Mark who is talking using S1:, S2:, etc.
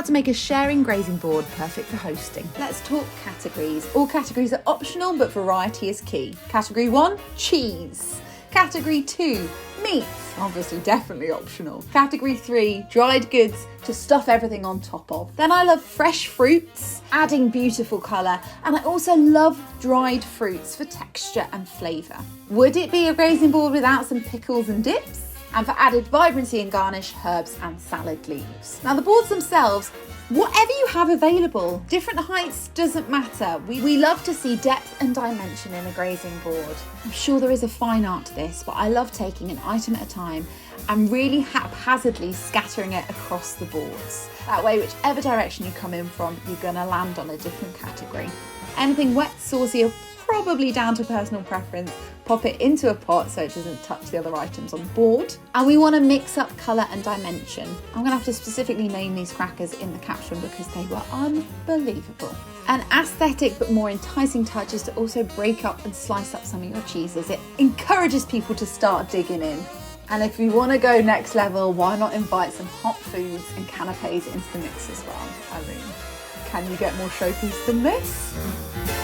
S1: how to make a sharing grazing board perfect for hosting. Let's talk categories. All categories are optional, but variety is key. Category 1, cheese. Category 2, meats, obviously definitely optional. Category 3, dried goods to stuff everything on top of. Then I love fresh fruits, adding beautiful colour, and I also love dried fruits for texture and flavour. Would it be a grazing board without some pickles and dips? And for added vibrancy and garnish, herbs and salad leaves. Now the boards themselves, whatever you have available, different heights doesn't matter. We love to see depth and dimension in a grazing board. I'm sure there is a fine art to this, but I love taking an item at a time and really haphazardly scattering it across the boards. That way, whichever direction you come in from, you're gonna land on a different category. Anything wet, saucy, or probably down to personal preference, pop it into a pot so it doesn't touch the other items on the board. And we want to mix up colour and dimension. I'm going to have to specifically name these crackers in the caption because they were unbelievable. An aesthetic but more enticing touch is to also break up and slice up some of your cheeses. It encourages people to start digging in. And if you want to go next level, why not invite some hot foods and canapes into the mix as well? I mean, can you get more showpiece than this?